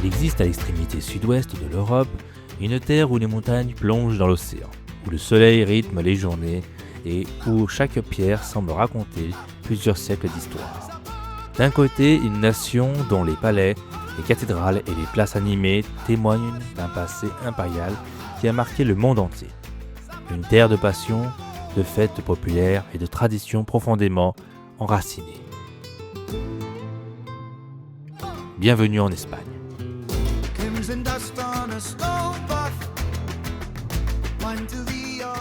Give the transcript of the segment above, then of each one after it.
Il existe à l'extrémité sud-ouest de l'Europe une terre où les montagnes plongent dans l'océan, où le soleil rythme les journées et où chaque pierre semble raconter plusieurs siècles d'histoire. D'un côté, une nation dont les palais, les cathédrales et les places animées témoignent d'un passé impérial qui a marqué le monde entier. Une terre de passion, de fêtes populaires et de traditions profondément enracinées. Bienvenue en Espagne.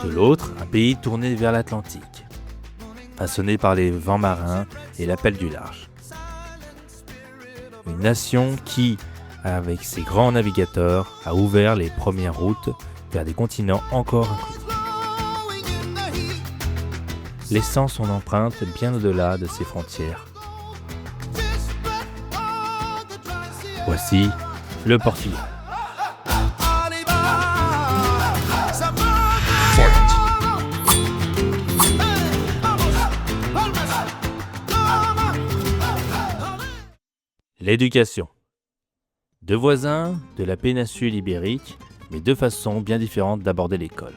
De l'autre, un pays tourné vers l'Atlantique, façonné par les vents marins et l'appel du large. Une nation qui, avec ses grands navigateurs, a ouvert les premières routes vers des continents encore inconnus, laissant son empreinte bien au-delà de ses frontières. Voici le Portugal. L'éducation. Deux voisins de la péninsule ibérique, mais deux façons bien différentes d'aborder l'école.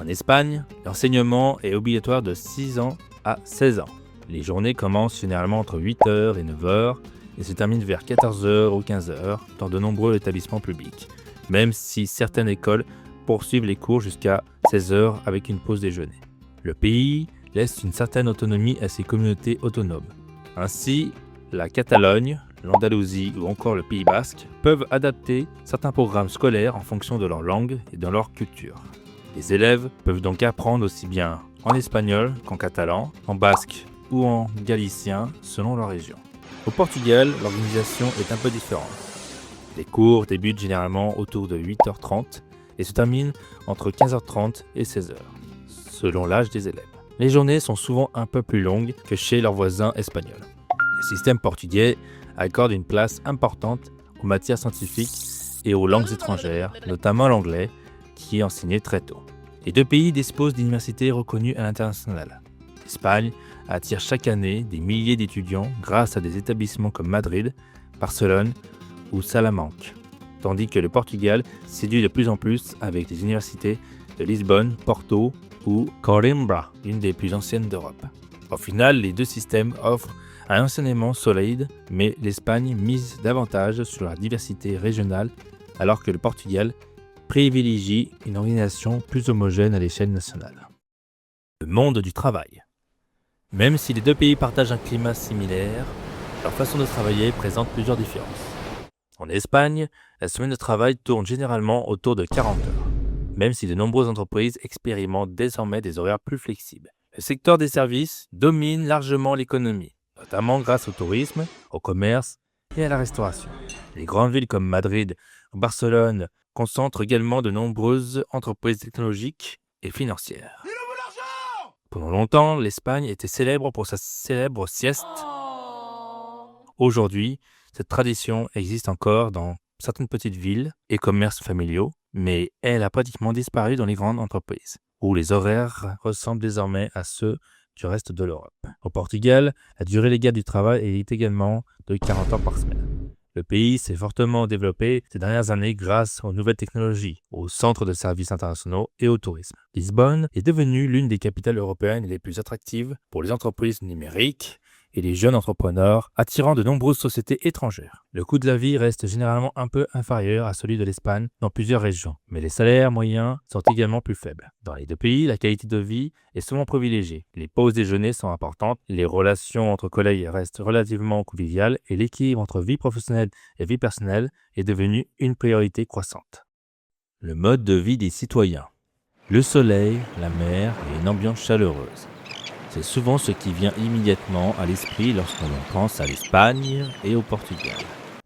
En Espagne, l'enseignement est obligatoire de 6 ans à 16 ans. Les journées commencent généralement entre 8h et 9h et se terminent vers 14h ou 15h dans de nombreux établissements publics, même si certaines écoles poursuivent les cours jusqu'à 16h avec une pause déjeuner. Le pays laisse une certaine autonomie à ses communautés autonomes. Ainsi, la Catalogne, l'Andalousie ou encore le Pays Basque peuvent adapter certains programmes scolaires en fonction de leur langue et de leur culture. Les élèves peuvent donc apprendre aussi bien en espagnol qu'en catalan, en basque ou en galicien selon leur région. Au Portugal, l'organisation est un peu différente. Les cours débutent généralement autour de 8h30 et se terminent entre 15h30 et 16h, selon l'âge des élèves. Les journées sont souvent un peu plus longues que chez leurs voisins espagnols. Le système portugais accorde une place importante aux matières scientifiques et aux langues étrangères, notamment l'anglais, qui est enseigné très tôt. Les deux pays disposent d'universités reconnues à l'international. L'Espagne attire chaque année des milliers d'étudiants grâce à des établissements comme Madrid, Barcelone ou Salamanque, tandis que le Portugal séduit de plus en plus avec des universités de Lisbonne, Porto ou Coimbra, l'une des plus anciennes d'Europe. Au final, les deux systèmes offrent un enseignement solide, mais l'Espagne mise davantage sur la diversité régionale, alors que le Portugal privilégie une organisation plus homogène à l'échelle nationale. Le monde du travail. Même si les deux pays partagent un climat similaire, leur façon de travailler présente plusieurs différences. En Espagne, la semaine de travail tourne généralement autour de 40 heures, même si de nombreuses entreprises expérimentent désormais des horaires plus flexibles. Le secteur des services domine largement l'économie, notamment grâce au tourisme, au commerce et à la restauration. Les grandes villes comme Madrid ou Barcelone concentrent également de nombreuses entreprises technologiques et financières. Pendant longtemps, l'Espagne était célèbre pour sa célèbre sieste. Aujourd'hui, cette tradition existe encore dans certaines petites villes et commerces familiaux, mais elle a pratiquement disparu dans les grandes entreprises, où les horaires ressemblent désormais à ceux du reste de l'Europe. Au Portugal, la durée légale du travail est également de 40 heures par semaine. Le pays s'est fortement développé ces dernières années grâce aux nouvelles technologies, aux centres de services internationaux et au tourisme. Lisbonne est devenue l'une des capitales européennes les plus attractives pour les entreprises numériques et les jeunes entrepreneurs, attirant de nombreuses sociétés étrangères. Le coût de la vie reste généralement un peu inférieur à celui de l'Espagne dans plusieurs régions, mais les salaires moyens sont également plus faibles. Dans les deux pays, la qualité de vie est souvent privilégiée. Les pauses déjeuner sont importantes, les relations entre collègues restent relativement conviviales et l'équilibre entre vie professionnelle et vie personnelle est devenu une priorité croissante. Le mode de vie des citoyens. Le soleil, la mer et une ambiance chaleureuse. C'est souvent ce qui vient immédiatement à l'esprit lorsqu'on pense à l'Espagne et au Portugal.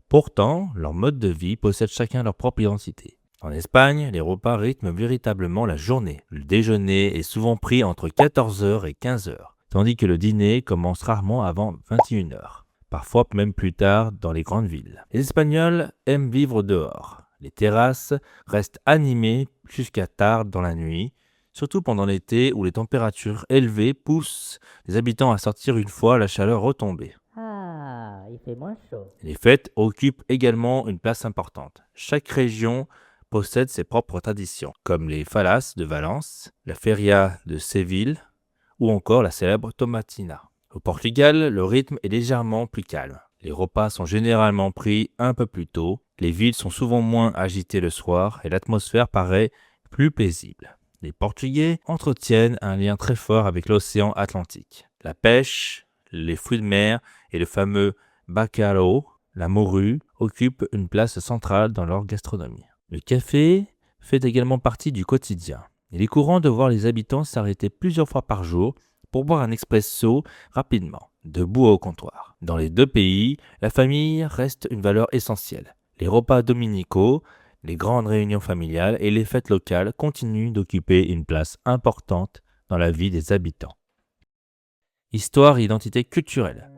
Pourtant, leur mode de vie possède chacun leur propre identité. En Espagne, les repas rythment véritablement la journée. Le déjeuner est souvent pris entre 14h et 15h, tandis que le dîner commence rarement avant 21h, parfois même plus tard dans les grandes villes. Les Espagnols aiment vivre dehors. Les terrasses restent animées jusqu'à tard dans la nuit, surtout pendant l'été où les températures élevées poussent les habitants à sortir une fois la chaleur retombée. il fait moins chaud. Les fêtes occupent également une place importante. Chaque région possède ses propres traditions, comme les Fallas de Valence, la Feria de Séville ou encore la célèbre Tomatina. Au Portugal, le rythme est légèrement plus calme. Les repas sont généralement pris un peu plus tôt, les villes sont souvent moins agitées le soir et l'atmosphère paraît plus paisible. Les Portugais entretiennent un lien très fort avec l'océan Atlantique. La pêche, les fruits de mer et le fameux bacalhau, la morue, occupent une place centrale dans leur gastronomie. Le café fait également partie du quotidien. Il est courant de voir les habitants s'arrêter plusieurs fois par jour pour boire un expresso rapidement, debout au comptoir. Dans les deux pays, la famille reste une valeur essentielle. Les repas dominicaux, les grandes réunions familiales et les fêtes locales continuent d'occuper une place importante dans la vie des habitants. Histoire et identité culturelle.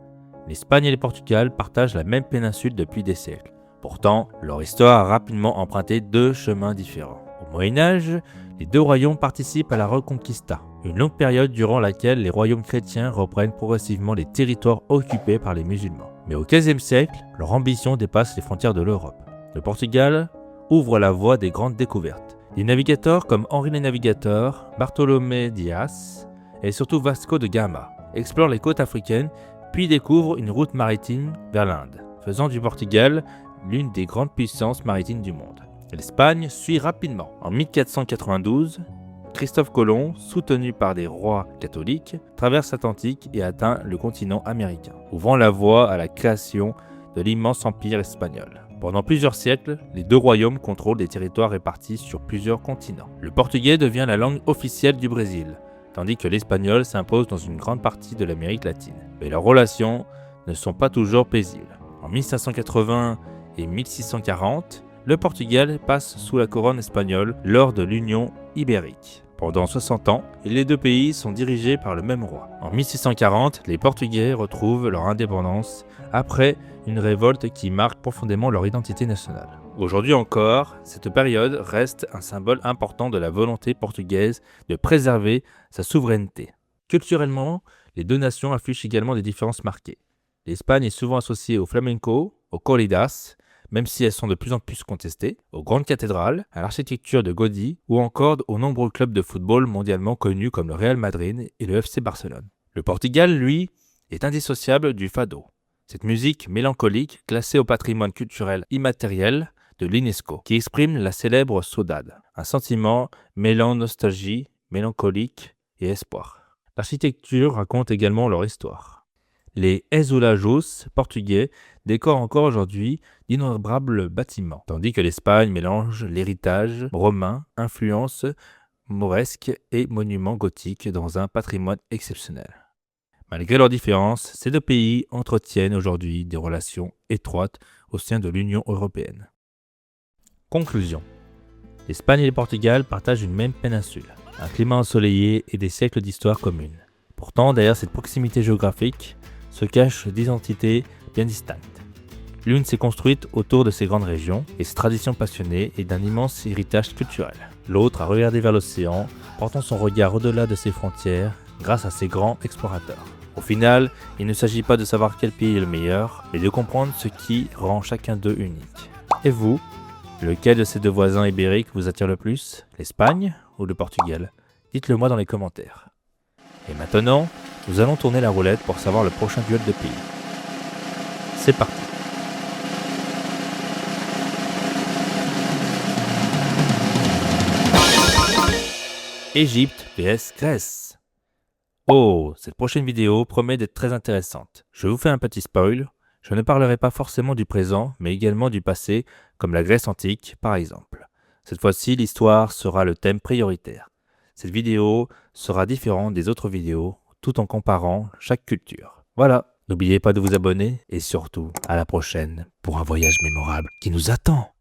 L'Espagne et le Portugal partagent la même péninsule depuis des siècles. Pourtant, leur histoire a rapidement emprunté deux chemins différents. Au Moyen-Âge, les deux royaumes participent à la Reconquista, une longue période durant laquelle les royaumes chrétiens reprennent progressivement les territoires occupés par les musulmans. Mais au XVe siècle, leur ambition dépasse les frontières de l'Europe. Le Portugal ouvre la voie des grandes découvertes. Des navigateurs comme Henri le Navigateur, Bartolomé Dias et surtout Vasco de Gama explorent les côtes africaines puis découvrent une route maritime vers l'Inde, faisant du Portugal l'une des grandes puissances maritimes du monde. L'Espagne suit rapidement. En 1492, Christophe Colomb, soutenu par des rois catholiques, traverse l'Atlantique et atteint le continent américain, ouvrant la voie à la création de l'immense empire espagnol. Pendant plusieurs siècles, les deux royaumes contrôlent des territoires répartis sur plusieurs continents. Le portugais devient la langue officielle du Brésil, tandis que l'espagnol s'impose dans une grande partie de l'Amérique latine. Mais leurs relations ne sont pas toujours paisibles. En 1580 et 1640, le Portugal passe sous la couronne espagnole lors de l'Union ibérique. Pendant 60 ans, les deux pays sont dirigés par le même roi. En 1640, les Portugais retrouvent leur indépendance après une révolte qui marque profondément leur identité nationale. Aujourd'hui encore, cette période reste un symbole important de la volonté portugaise de préserver sa souveraineté. Culturellement, les deux nations affichent également des différences marquées. L'Espagne est souvent associée au flamenco, aux corridas, même si elles sont de plus en plus contestées, aux grandes cathédrales, à l'architecture de Gaudí ou encore aux nombreux clubs de football mondialement connus comme le Real Madrid et le FC Barcelone. Le Portugal, lui, est indissociable du fado. Cette musique mélancolique classée au patrimoine culturel immatériel de l'UNESCO, qui exprime la célèbre saudade, un sentiment mêlant nostalgie, mélancolique et espoir. L'architecture raconte également leur histoire. Les azulejos portugais décorent encore aujourd'hui d'innombrables bâtiments, tandis que l'Espagne mélange l'héritage romain, influences mauresques et monuments gothiques dans un patrimoine exceptionnel. Malgré leurs différences, ces deux pays entretiennent aujourd'hui des relations étroites au sein de l'Union européenne. Conclusion. L'Espagne et le Portugal partagent une même péninsule, un climat ensoleillé et des siècles d'histoire commune. Pourtant, derrière cette proximité géographique, se cachent des identités bien distinctes. L'une s'est construite autour de ces grandes régions et ses traditions passionnées et d'un immense héritage culturel. L'autre a regardé vers l'océan, portant son regard au-delà de ses frontières grâce à ses grands explorateurs. Au final, il ne s'agit pas de savoir quel pays est le meilleur, mais de comprendre ce qui rend chacun d'eux unique. Et vous, lequel de ces deux voisins ibériques vous attire le plus, l'Espagne ou le Portugal? Dites-le moi dans les commentaires. Et maintenant, nous allons tourner la roulette pour savoir le prochain duel de pays. C'est parti. Égypte vs Grèce. Oh, cette prochaine vidéo promet d'être très intéressante. Je vous fais un petit spoil. Je ne parlerai pas forcément du présent, mais également du passé, comme la Grèce antique par exemple. Cette fois-ci, l'histoire sera le thème prioritaire. Cette vidéo sera différente des autres vidéos, tout en comparant chaque culture. Voilà, n'oubliez pas de vous abonner et surtout, à la prochaine pour un voyage mémorable qui nous attend.